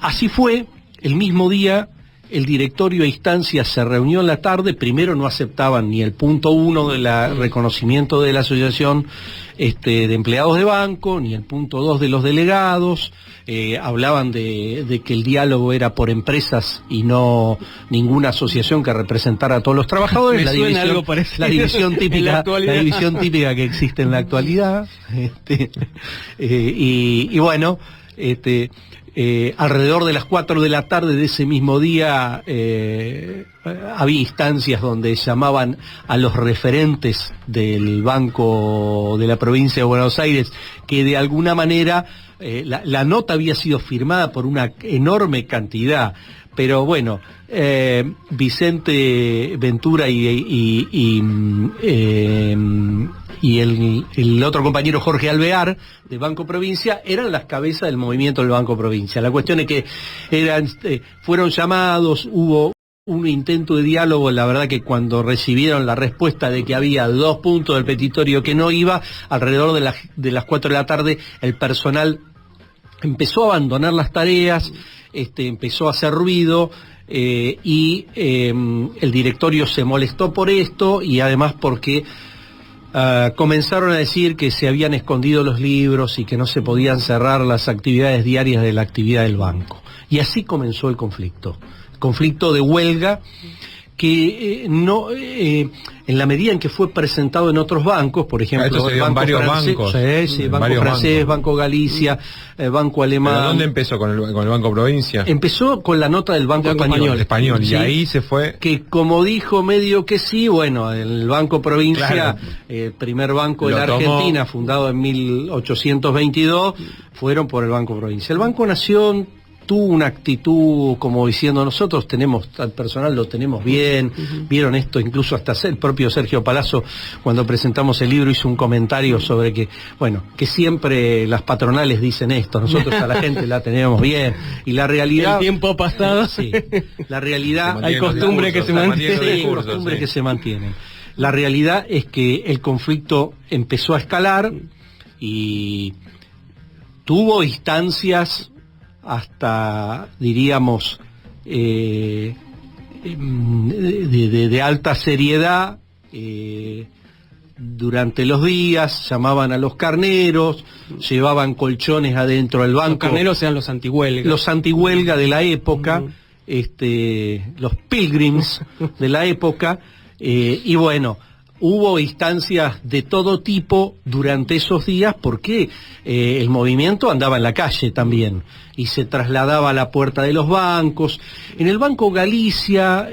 Así fue. El mismo día, el directorio a instancias se reunió en la tarde. Primero no aceptaban ni el punto 1 del reconocimiento de la asociación de empleados de banco, ni el punto 2 de los delegados. Hablaban de que el diálogo era por empresas y no ninguna asociación que representara a todos los trabajadores. La división típica que existe en la actualidad. Y bueno, alrededor de las 4 de la tarde de ese mismo día había instancias donde llamaban a los referentes del Banco de la Provincia de Buenos Aires, que de alguna manera la nota había sido firmada por una enorme cantidad, pero bueno, Vicente Ventura y el otro compañero Jorge Alvear de Banco Provincia eran las cabezas del movimiento del Banco Provincia. La cuestión es que fueron llamados, hubo un intento de diálogo. La verdad que cuando recibieron la respuesta de que había 2 puntos del petitorio que no iba, alrededor de las 4 de la tarde, el personal empezó a abandonar las tareas, empezó a hacer ruido. y el directorio se molestó por esto y además porque comenzaron a decir que se habían escondido los libros y que no se podían cerrar las actividades diarias de la actividad del banco. Y así comenzó el conflicto de huelga, que en la medida en que fue presentado en otros bancos, por ejemplo, el Banco Francés, Banco Francés, Banco Galicia, Banco Alemán. ¿Pero dónde empezó con el Banco Provincia? Empezó con la nota del Banco Español. ¿Sí? Y ahí se fue. Que como dijo medio que sí, bueno, el Banco Provincia, el primer banco de la Argentina, fundado en 1822, fueron por el Banco Provincia. El Banco Nación tuvo una actitud como diciendo nosotros tenemos al personal, lo tenemos bien, vieron esto, incluso hasta el propio Sergio Palazzo cuando presentamos el libro hizo un comentario sobre que, bueno, que siempre las patronales dicen esto, nosotros a la gente la tenemos bien, y la realidad... El tiempo pasado. Sí, la realidad... Hay costumbre que se mantiene. Costumbre que se mantienen. La realidad es que el conflicto empezó a escalar y tuvo instancias hasta, diríamos, de alta seriedad. Durante los días llamaban a los carneros, llevaban colchones adentro del banco. Los carneros eran los antihuelga. Los antihuelga de la época, los pilgrims de la época, y bueno, hubo instancias de todo tipo durante esos días porque el movimiento andaba en la calle también y se trasladaba a la puerta de los bancos. En el Banco Galicia,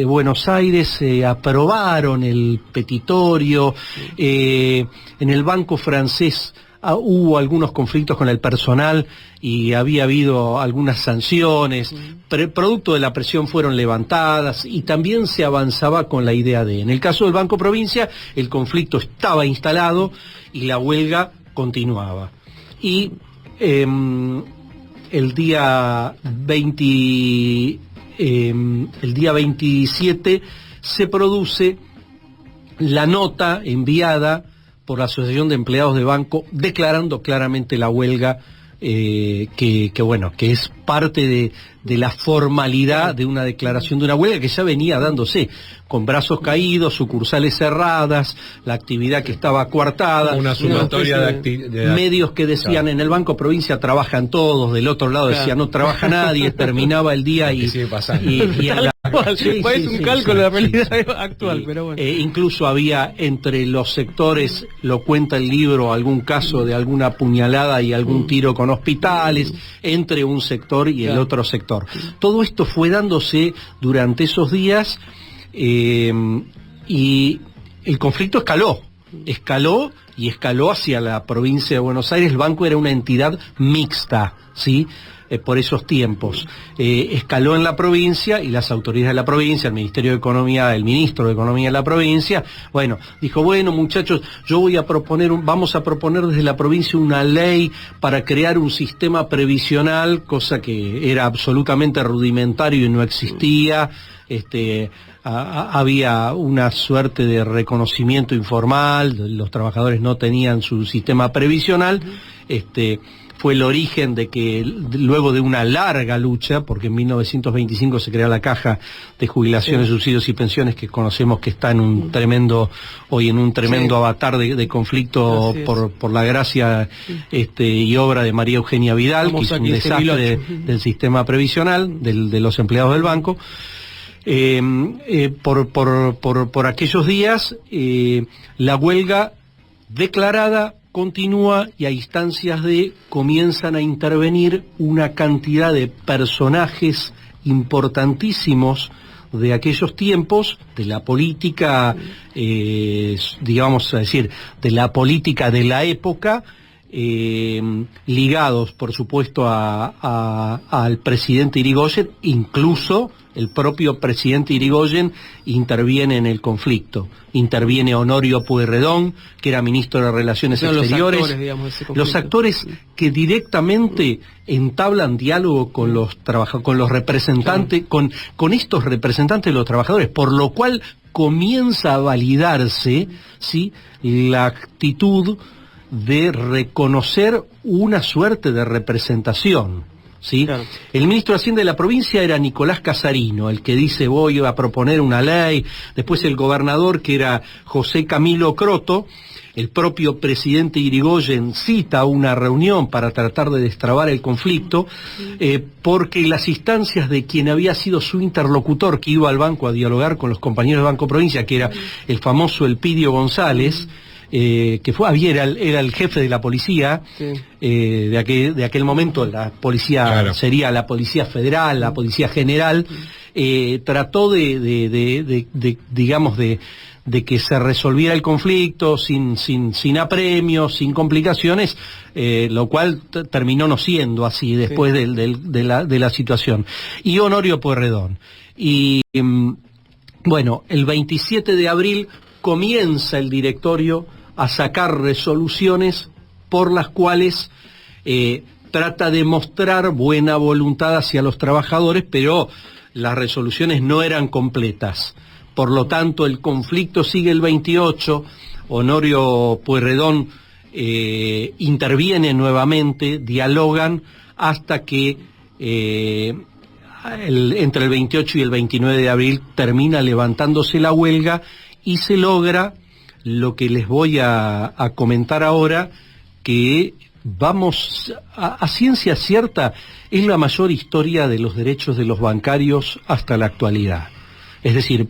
Buenos Aires, aprobaron el petitorio. En el Banco Francés hubo algunos conflictos con el personal y había habido algunas sanciones, producto de la presión fueron levantadas y también se avanzaba con la idea de... En el caso del Banco Provincia, el conflicto estaba instalado y la huelga continuaba. Y el día 27 se produce la nota enviada por la Asociación de Empleados de Banco declarando claramente la huelga, que es parte de la formalidad de una declaración de una huelga que ya venía dándose, con brazos caídos, sucursales cerradas, la actividad que estaba coartada, una sumatoria de medios que decían en el Banco Provincia trabajan todos, del otro lado decía no trabaja nadie, terminaba el día y parece un cálculo de la realidad actual, pero bueno. Incluso había entre los sectores, lo cuenta el libro, algún caso de alguna puñalada y algún tiro con hospitales, entre un sector y el otro sector. Todo esto fue dándose durante esos días y el conflicto escaló hacia la provincia de Buenos Aires. El banco era una entidad mixta, ¿sí? Por esos tiempos. Escaló en la provincia y las autoridades de la provincia, el Ministerio de Economía, el ministro de Economía de la provincia, bueno, dijo, bueno muchachos, vamos a proponer desde la provincia una ley para crear un sistema previsional, cosa que era absolutamente rudimentario y no existía. Había una suerte de reconocimiento informal, los trabajadores no tenían su sistema previsional. Fue el origen de que luego de una larga lucha, porque en 1925 se crea la Caja de Jubilaciones, Subsidios y Pensiones, que conocemos que está en un tremendo avatar de conflicto por la gracia y obra de María Eugenia Vidal, que hizo un desastre del sistema previsional de los empleados del banco. Por aquellos días, la huelga declarada continúa y a instancias comienzan a intervenir una cantidad de personajes importantísimos de aquellos tiempos, de la política, digamos a decir, de la política de la época, ligados por supuesto al presidente Irigoyen. Incluso el propio presidente Irigoyen interviene en el conflicto. Interviene Honorio Pueyrredón, que era ministro de Relaciones Exteriores. Los actores que directamente entablan diálogo con los representantes, con estos representantes de los trabajadores, por lo cual comienza a validarse, ¿sí?, la actitud de reconocer una suerte de representación. ¿sí? Claro. El ministro de Hacienda de la provincia era Nicolás Casarino, el que dice voy a proponer una ley. Después el gobernador, que era José Camilo Croto. El propio presidente Irigoyen cita una reunión para tratar de destrabar el conflicto, porque las instancias de quien había sido su interlocutor, que iba al banco a dialogar con los compañeros del Banco Provincia, que era el famoso Elpidio González, que era el jefe de la policía, sí. De aquel momento la policía, claro, sería la Policía Federal, la Policía General, trató digamos de que se resolviera el conflicto sin apremios, sin complicaciones, lo cual terminó no siendo así después sí. de la situación. Y Honorio Pueyrredón. Y bueno, el 27 de abril comienza el directorio a sacar resoluciones por las cuales trata de mostrar buena voluntad hacia los trabajadores, pero las resoluciones no eran completas. Por lo tanto, el conflicto sigue el 28, Honorio Pueyrredón interviene nuevamente, dialogan hasta que entre el 28 y el 29 de abril termina levantándose la huelga y se logra lo que les voy a comentar ahora, que vamos a ciencia cierta, es la mayor historia de los derechos de los bancarios hasta la actualidad. Es decir,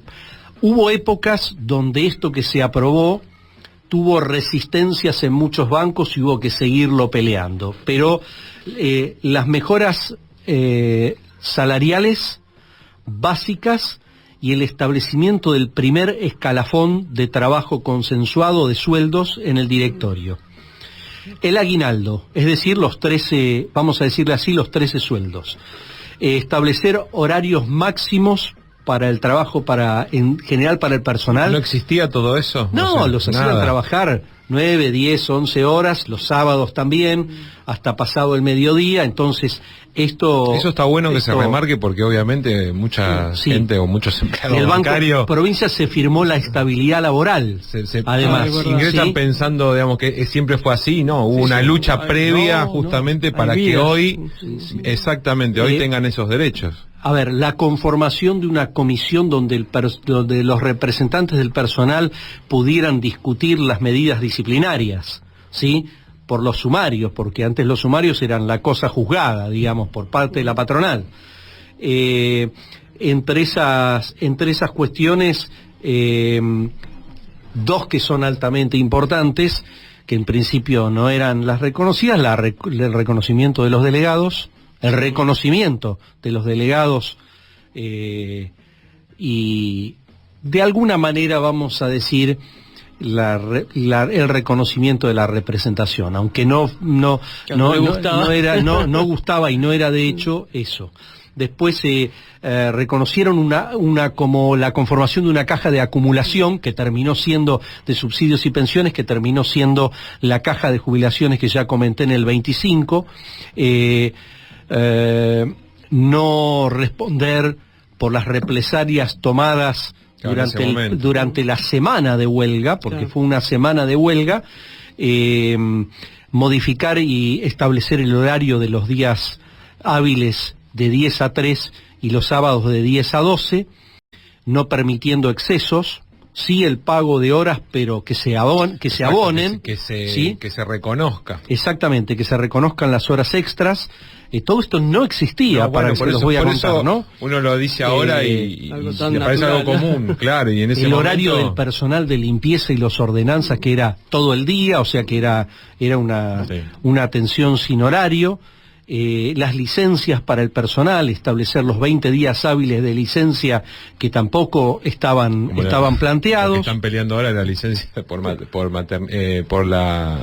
hubo épocas donde esto que se aprobó tuvo resistencias en muchos bancos y hubo que seguirlo peleando, pero las mejoras salariales básicas y el establecimiento del primer escalafón de trabajo consensuado de sueldos en el directorio. El aguinaldo, es decir, los 13, vamos a decirle así, los 13 sueldos. Establecer horarios máximos para el trabajo, en general para el personal. ¿No existía todo eso? No, los hacían trabajar 9, 10, 11 horas, los sábados también, hasta pasado el mediodía. Entonces eso está bueno que se remarque, porque obviamente mucha gente o muchos empleados en el bancarios... Banco Provincia se firmó la estabilidad laboral. Además, ingresan pensando, digamos, que siempre fue así, ¿no? Hubo una lucha previa justamente para que hoy, exactamente, hoy tengan esos derechos. A ver, la conformación de una comisión donde los representantes del personal pudieran discutir las medidas disciplinarias, ¿sí?, por los sumarios, porque antes los sumarios eran la cosa juzgada, digamos, por parte de la patronal. Entre esas cuestiones, dos que son altamente importantes, que en principio no eran las reconocidas, el reconocimiento de los delegados, y de alguna manera vamos a decir el reconocimiento de la representación, aunque no gustaba y no era de hecho eso. Después reconocieron como la conformación de una caja de acumulación que terminó siendo de subsidios y pensiones, que terminó siendo la caja de jubilaciones que ya comenté en el 25. No responder por las represalias tomadas durante la semana de huelga, porque fue una semana de huelga, modificar y establecer el horario de los días hábiles de 10 a 3 y los sábados de 10 a 12, no permitiendo excesos, sí el pago de horas, pero que se abonen, que se reconozca. Exactamente, que se reconozcan las horas extras. Todo esto no existía, para que los voy a contar, ¿no? Uno lo dice ahora y le parece algo común, claro, y en ese momento... horario del personal de limpieza y los ordenanzas, que era todo el día, o sea que era una atención sin horario. Las licencias para el personal, establecer los 20 días hábiles de licencia que tampoco estaban planteados. Lo que están peleando ahora la licencia por la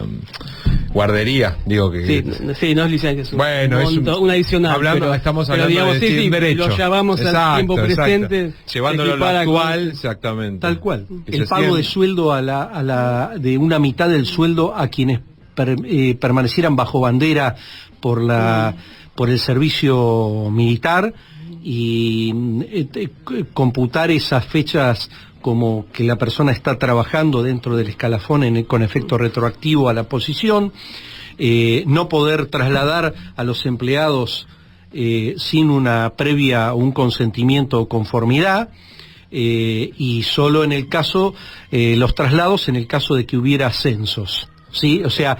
guardería, digo que... Sí, no es licencia, bueno, es un adicional. Estamos hablando de derecho. Lo llamamos al tiempo presente. Llevándolo a lo actual, exactamente. Tal cual. El pago de sueldo de una mitad del sueldo a quienes permanecieran bajo bandera por el servicio militar, y computar esas fechas como que la persona está trabajando dentro del escalafón con efecto retroactivo a la posición, no poder trasladar a los empleados sin una previa, un consentimiento o conformidad, y solo en el caso, los traslados en el caso de que hubiera ascensos, ¿sí? O sea,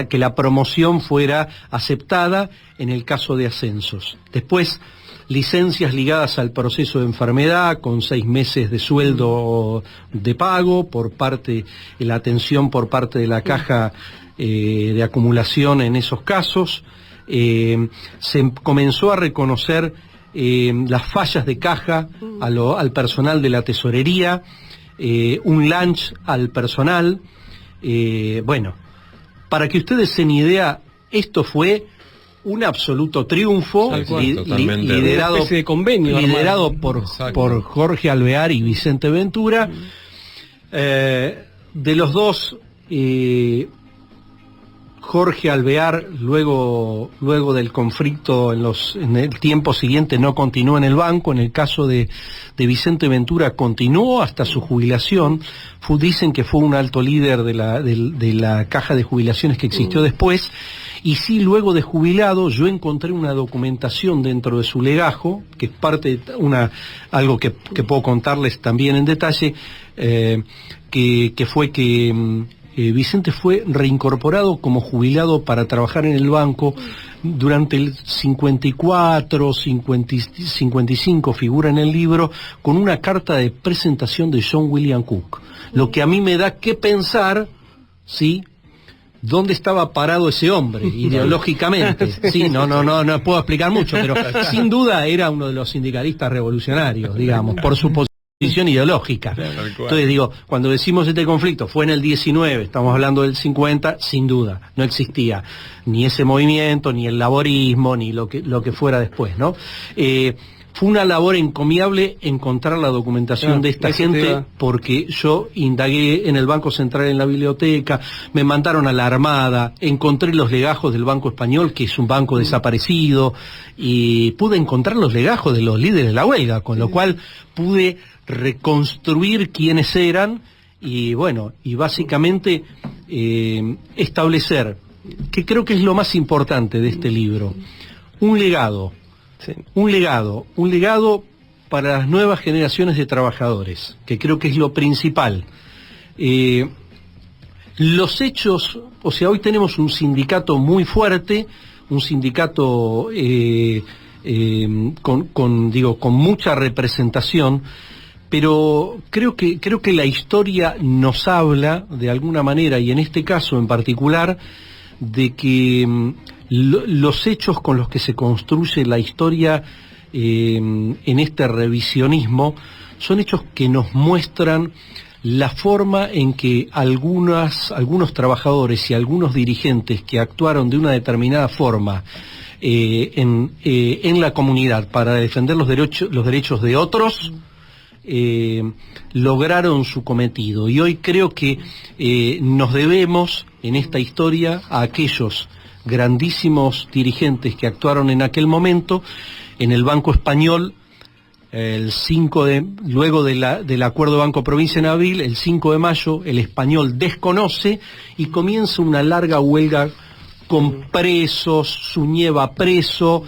que la promoción fuera aceptada en el caso de ascensos. Después, licencias ligadas al proceso de enfermedad con 6 meses de sueldo de pago por parte, la atención por parte de la caja de acumulación en esos casos. Se comenzó a reconocer las fallas de caja al personal de la tesorería, un lunch al personal. Bueno, para que ustedes se den idea, esto fue un absoluto triunfo, liderado de convenio, liderado por Jorge Alvear y Vicente Ventura. De los dos, Jorge Alvear, luego del conflicto en el tiempo siguiente, no continuó en el banco. En el caso de Vicente Ventura, continuó hasta su jubilación. Dicen que fue un alto líder de la caja de jubilaciones que existió después. Y sí, luego de jubilado, yo encontré una documentación dentro de su legajo, que es parte de algo que puedo contarles también en detalle, que fue que Vicente fue reincorporado como jubilado para trabajar en el banco durante el 54, 55, figura en el libro, con una carta de presentación de John William Cook. Lo que a mí me da que pensar, ¿sí?, ¿dónde estaba parado ese hombre ideológicamente? Sí, no puedo explicar mucho, pero sin duda era uno de los sindicalistas revolucionarios, digamos, por su posición ideológica. Entonces digo, cuando decimos este conflicto fue en el 19, estamos hablando del 50, sin duda, no existía ni ese movimiento, ni el laborismo, ni lo que fuera después, ¿no? Fue una labor encomiable encontrar la documentación de esta gente, porque yo indagué en el Banco Central, en la biblioteca, me mandaron a la Armada, encontré los legajos del Banco Español, que es un banco desaparecido, y pude encontrar los legajos de los líderes de la huelga, con lo cual pude reconstruir quiénes eran, y bueno, y básicamente establecer, que creo que es lo más importante de este libro, un legado. Sí. Un legado para las nuevas generaciones de trabajadores, que creo que es lo principal. Los hechos, o sea, hoy tenemos un sindicato muy fuerte, un sindicato con mucha representación, pero creo que la historia nos habla de alguna manera, y en este caso en particular, de que los hechos con los que se construye la historia en este revisionismo son hechos que nos muestran la forma en que algunos trabajadores y algunos dirigentes que actuaron de una determinada forma en la comunidad para defender los derechos de otros, lograron su cometido. Y hoy creo que nos debemos en esta historia a aquellos grandísimos dirigentes que actuaron en aquel momento. En el Banco Español, luego del acuerdo Banco-Provincia en abril, el 5 de mayo, el Español desconoce y comienza una larga huelga con presos, Suñeva preso,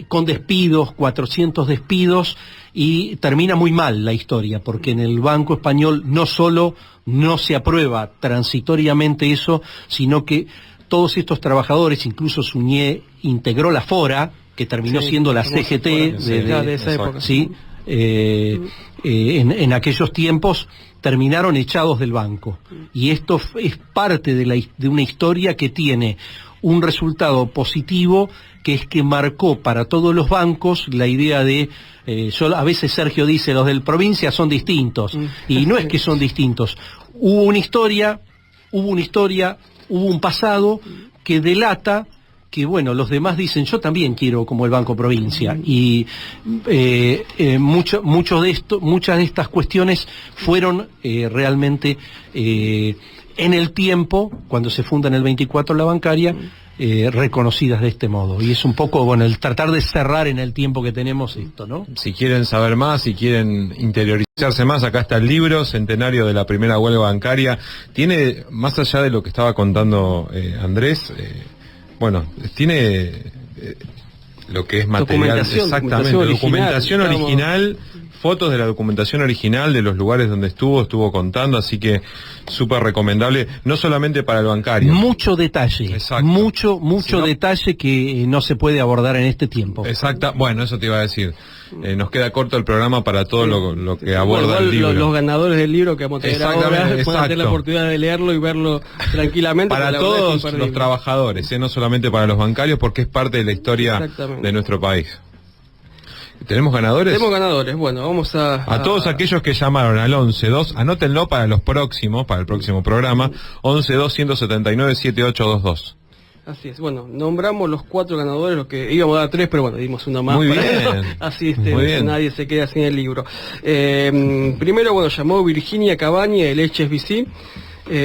con despidos, 400 despidos, y termina muy mal la historia, porque en el Banco Español no solo no se aprueba transitoriamente eso, sino que todos estos trabajadores, incluso Suñé integró la FORA, que terminó siendo la CGT de esa época. ¿Sí? En aquellos tiempos terminaron echados del banco. Y esto es parte de una historia que tiene un resultado positivo, que es que marcó para todos los bancos la idea de, a veces Sergio dice, los del provincia son distintos, y no es que son distintos. Hubo una historia, hubo un pasado que delata que, bueno, los demás dicen, yo también quiero como el Banco Provincia, y muchas de estas cuestiones fueron realmente en el tiempo, cuando se funda en el 24 la bancaria, reconocidas de este modo. Y es un poco, bueno, el tratar de cerrar en el tiempo que tenemos esto, ¿no? Si quieren saber más, si quieren interiorizarse más, acá está el libro, Centenario de la Primera Huelga Bancaria. Tiene, más allá de lo que estaba contando Andrés, bueno, tiene lo que es material, exactamente, documentación original, fotos de la documentación original de los lugares donde estuvo contando, así que súper recomendable, no solamente para el bancario. Mucho detalle, exacto, mucho detalle que no se puede abordar en este tiempo. Exacto, bueno, eso te iba a decir. Nos queda corto el programa para todo lo que aborda el libro. Los ganadores del libro que vamos a tener ahora pueden tener la oportunidad de leerlo y verlo tranquilamente. Para todos los trabajadores, no solamente para los bancarios, porque es parte de la historia de nuestro país. ¿Tenemos ganadores? Tenemos ganadores, bueno, vamos a todos aquellos que llamaron al 11-2, anótenlo para el próximo programa, 11-2-179-7822. Así es, bueno, nombramos los 4 ganadores, los que íbamos a dar 3, pero bueno, dimos una más. Muy bien. Así nadie se queda sin el libro. Primero, bueno, llamó Virginia Cabaña del HSBC,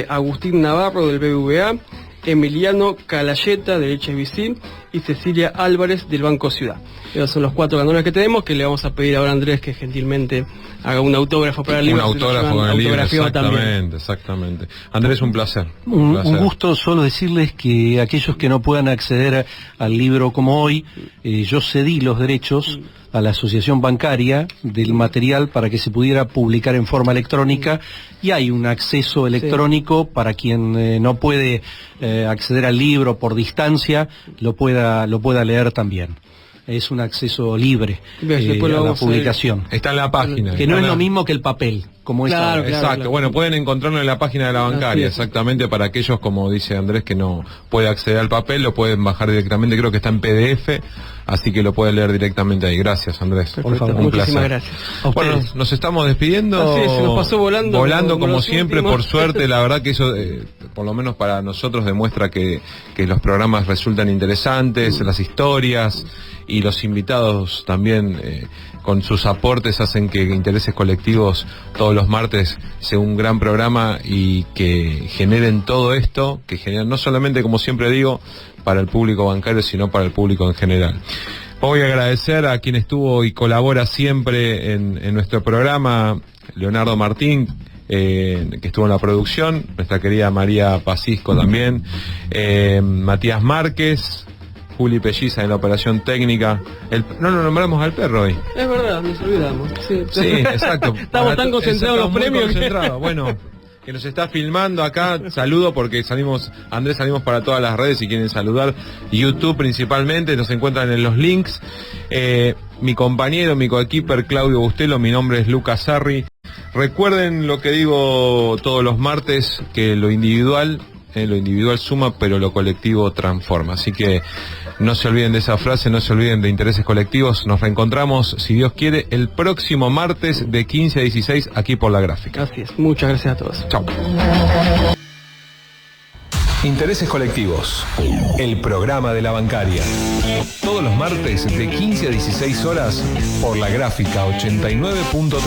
Agustín Navarro del BBVA, Emiliano Calayeta del HSBC y Cecilia Álvarez del Banco Ciudad. Esos son los 4 ganadores que tenemos, que le vamos a pedir ahora a Andrés que gentilmente haga un autógrafo para el libro. Un autógrafo con el libro, exactamente. Andrés, un placer. Un gusto. Solo decirles que aquellos que no puedan acceder al libro como hoy, yo cedí los derechos a la Asociación Bancaria del material para que se pudiera publicar en forma electrónica, y hay un acceso electrónico para quien no puede acceder al libro por distancia, lo pueda leer también. Es un acceso libre a la publicación. Está en la página. Que no es lo mismo que el papel, como Exacto. Bueno, pueden encontrarlo en la página de la bancaria, exactamente, para aquellos, como dice Andrés, que no puede acceder al papel, lo pueden bajar directamente, creo que está en PDF, así que lo pueden leer directamente ahí. Gracias, Andrés. Por favor, muchísimas gracias. Bueno, nos estamos despidiendo. Así es, se nos pasó volando. Volando como siempre, por suerte, la verdad que eso, por lo menos para nosotros, demuestra que los programas resultan interesantes, las historias y los invitados también con sus aportes hacen que Intereses Colectivos todos los martes sea un gran programa y que generen todo esto, que generan no solamente, como siempre digo, para el público bancario, sino para el público en general. Voy a agradecer a quien estuvo y colabora siempre en nuestro programa, Leonardo Martín, que estuvo en la producción, nuestra querida María Pacisco también, Matías Márquez, Juli Pelliza en la operación técnica. No lo nombramos al perro hoy. Es verdad, nos olvidamos. Sí, exacto. Estamos tan concentrados en los premios. Bueno, que nos está filmando acá, saludo porque Andrés, salimos para todas las redes si quieren saludar, YouTube principalmente, nos encuentran en los links. Mi compañero, mi coequiper Claudio Bustelo, mi nombre es Lucas Sarri. Recuerden lo que digo todos los martes, que lo individual suma, pero lo colectivo transforma. Así que no se olviden de esa frase, no se olviden de Intereses Colectivos. Nos reencontramos, si Dios quiere, el próximo martes de 15 a 16 aquí por La Gráfica. Así es, muchas gracias a todos. Chao. Intereses Colectivos, el programa de la bancaria. Todos los martes de 15 a 16 horas por La Gráfica 89.3.